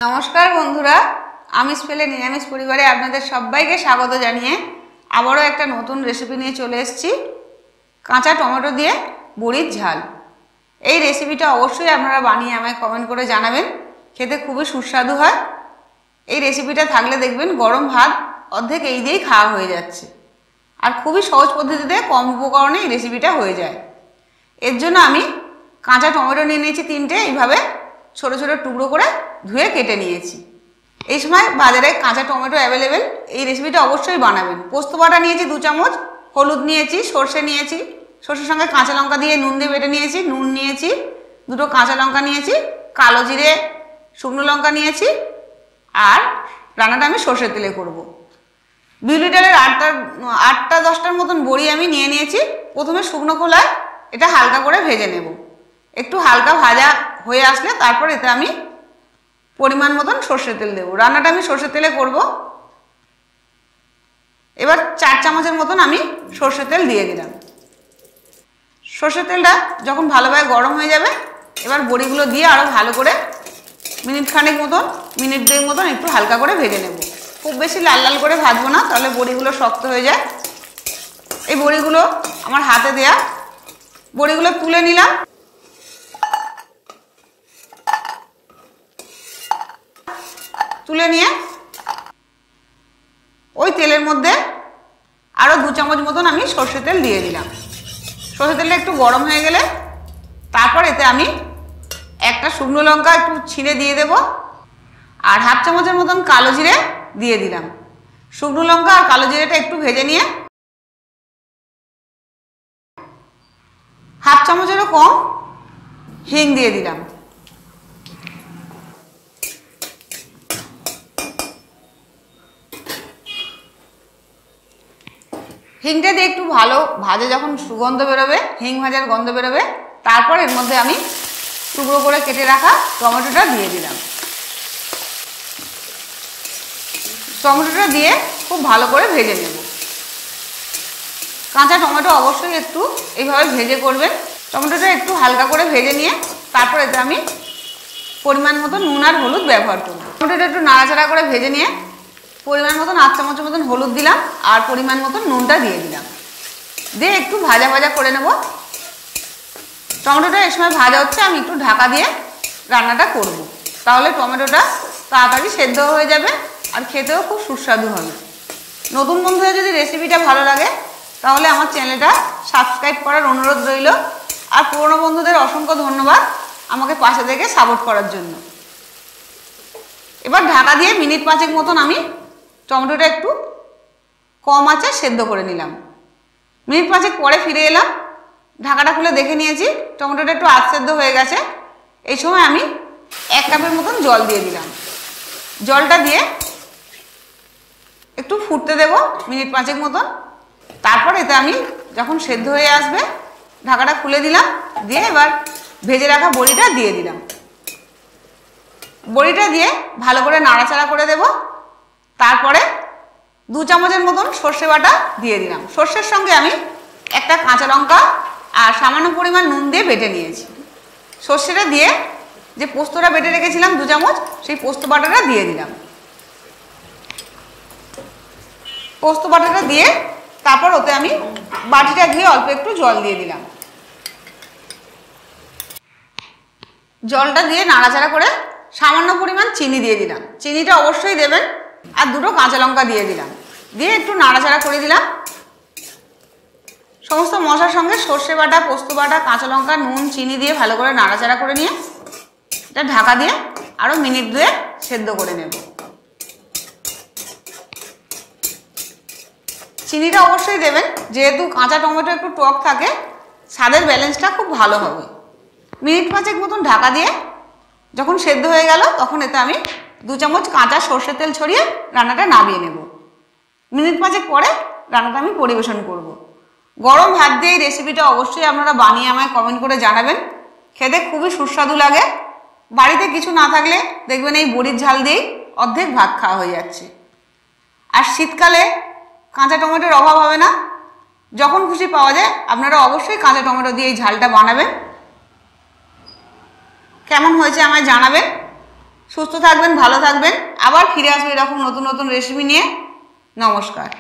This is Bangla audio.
नमस्कार बंधुरा आमिष पेले निरामिष परिवारे आपनादेर सबाइके स्वागत जानिए आबारो एक नतून रेसिपि निये चले एसेछि काँचा टमेटो दिए बड़िर झाल। এই রেসিপিটা অবশ্যই আপনারা বানিয়ে আমায় কমেন্ট করে জানাবেন। খেতে খুবই সুস্বাদু হয়। এই রেসিপিটা থাকলে দেখবেন গরম ভাত অর্ধেক এই দিয়েই খাওয়া হয়ে যাচ্ছে। আর খুবই সহজ পদ্ধতিতে কম উপকরণে এই রেসিপিটা হয়ে যায়। এর জন্য আমি কাঁচা টমেটো নিয়ে নিয়েছি 3টে, এইভাবে ছোট ছোট টুকরো করে ধুয়ে কেটে নিয়েছি। এই সময় বাজারে কাঁচা টমেটো অ্যাভেলেবেল, এই রেসিপিটা অবশ্যই বানাবেন। পোস্ত বাটা নিয়েছি 2 চামচ, হলুদ নিয়েছি, সরষে নিয়েছি, সরষের সঙ্গে কাঁচা লঙ্কা দিয়ে নুন দিয়ে বেটে নিয়েছি, নুন নিয়েছি, 2টো কাঁচা লঙ্কা নিয়েছি, কালো জিরে, শুকনো লঙ্কা নিয়েছি। আর রান্নাটা আমি সরষের তেলে করব। 2 লিটারের 8টা 10টার মতন বড়ি আমি নিয়ে নিয়েছি। প্রথমে শুকনো খোলায় এটা হালকা করে ভেজে নেব। একটু হালকা ভাজা হয়ে আসলে তারপর এতে আমি পরিমাণ মতন সরষের তেল দেব। রান্নাটা আমি সরষের তেলে করব। এবার 4 চামচের মতন আমি সরষের তেল দিয়ে দিলাম। সরষের তেলটা যখন ভালোভাবে গরম হয়ে যাবে এবার বড়িগুলো দিয়ে আরও ভালো করে মিনিট 2 মতন একটু হালকা করে ভেজে নেব। খুব বেশি লাল লাল করে ভাজবো না, তাহলে বড়িগুলো শক্ত হয়ে যায়। এই বড়িগুলো আমার হাতে দেয়া, বড়িগুলো তুলে নিলাম। তুলে নিয়ে ওই তেলের মধ্যে আরও 2 চামচ মতন আমি সরষের তেল দিয়ে দিলাম। সরষের তেলটা একটু গরম হয়ে গেলে তারপর এতে আমি একটা শুকনো লঙ্কা একটু ছিঁড়ে দিয়ে দেব, আর 1/2 চামচের মতন কালো জিরে দিয়ে দিলাম। শুকনো লঙ্কা আর কালো জিরেটা একটু ভেজে নিয়ে 1/2 চামচেরও কম হিং দিয়ে দিলাম। হিংটা দিয়ে একটু ভালো ভাজে, যখন সুগন্ধ বেরোবে, হিং ভাজার গন্ধ বেরোবে, তারপর এর মধ্যে আমি টুকরো করে কেটে রাখা টমেটোটা দিয়ে দিলাম। টমেটোটা দিয়ে খুব ভালো করে ভেজে নেব। কাঁচা টমেটো অবশ্যই একটু এইভাবে ভেজে করবেন। টমেটোটা একটু হালকা করে ভেজে নিয়ে তারপর এতে আমি পরিমাণ মতো নুন আর হলুদ ব্যবহার করব। টমেটোটা একটু নাড়াচাড়া করে ভেজে নিয়ে পরিমাণ মতন 8 চামচের মতন হলুদ দিলাম আর পরিমাণ মতন নুনটা দিয়ে দিলাম। দিয়ে একটু ভাজা ভাজা করে নেব। টমেটোটা এই সময় ভাজা হচ্ছে, আমি একটু ঢাকা দিয়ে রান্নাটা করব। তাহলে টমেটোটা তাড়াতাড়ি সেদ্ধ হয়ে যাবে আর খেতেও খুব সুস্বাদু হবে। নতুন বন্ধুদের যদি রেসিপিটা ভালো লাগে তাহলে আমার চ্যানেলটা সাবস্ক্রাইব করার অনুরোধ রইল। আর পুরনো বন্ধুদের অসংখ্য ধন্যবাদ আমাকে পাশে থেকে সাপোর্ট করার জন্য। এবার ঢাকা দিয়ে মিনিট 5 মতন আমি টমেটোটা একটু কম আঁচে সেদ্ধ করে নিলাম। মিনিট 5 পরে ফিরে এলাম, ঢাকাটা খুলে দেখে নিয়েছি টমেটোটা একটু আধ সেদ্ধ হয়ে গেছে। এই সময় আমি 1 কাপের মতন জল দিয়ে দিলাম। জলটা দিয়ে একটু ফুটতে দেব মিনিট 5 মতন। তারপর এতে আমি যখন সেদ্ধ হয়ে আসবে ঢাকাটা খুলে দিলাম, দিয়ে এবার ভেজে রাখা বড়িটা দিয়ে দিলাম। বড়িটা দিয়ে ভালো করে নাড়াচাড়া করে দেব। তারপরে 2 চামচের মতন সর্ষে বাটা দিয়ে দিলাম। সর্ষের সঙ্গে আমি একটা কাঁচা লঙ্কা আর সামান্য পরিমাণ নুন দিয়ে বেটে নিয়েছি। সর্ষেটা দিয়ে যে পোস্তটা বেটে রেখেছিলাম 2 চামচ, সেই পোস্ত বাটাটা দিয়ে দিলাম। পোস্ত বাটাটা দিয়ে তারপর ওতে আমি বাটিটা ধুয়ে অল্প একটু জল দিয়ে দিলাম। জলটা দিয়ে নাড়াচাড়া করে সামান্য পরিমাণ চিনি দিয়ে দিলাম। চিনিটা অবশ্যই দেবেন। আর 2টো কাঁচা লঙ্কা দিয়ে দিলাম। দিয়ে একটু নাড়াচাড়া করে দিলাম। সমস্ত মশলার সঙ্গে সর্ষে বাটা, পোস্ত বাটা, কাঁচা লঙ্কা, নুন, চিনি দিয়ে ভালো করে নাড়াচাড়া করে নিয়ে এটা ঢাকা দিয়ে আরও মিনিট 2 সেদ্ধ করে নেব। চিনিটা অবশ্যই দেবেন, যেহেতু কাঁচা টমেটো একটু টক থাকে, স্বাদের ব্যালেন্সটা খুব ভালো হবে। মিনিট 5 মতন ঢাকা দিয়ে যখন সেদ্ধ হয়ে গেল তখন এতে আমি 2 চামচ কাঁচা সর্ষের তেল ছড়িয়ে রান্নাটা নামিয়ে নেব। মিনিট 5 পরে রান্নাটা আমি পরিবেশন করব। গরম ভাত দিয়ে এই রেসিপিটা অবশ্যই আপনারা বানিয়ে আমায় কমেন্ট করে জানাবেন। খেতে খুবই সুস্বাদু লাগে। বাড়িতে কিছু না থাকলে দেখবেন এই বড়ির ঝাল দিয়েই অর্ধেক ভাত খাওয়া হয়ে যাচ্ছে। আর শীতকালে কাঁচা টমেটোর অভাব হবে না, যখন খুশি পাওয়া যায়। আপনারা অবশ্যই কাঁচা টমেটো দিয়ে এই ঝালটা বানাবেন। কেমন হয়েছে আমায় জানাবেন। সুস্থ থাকবেন, ভালো থাকবেন। আবার ফিরে আসবো এরকম নতুন নতুন রেসিপি নিয়ে। নমস্কার।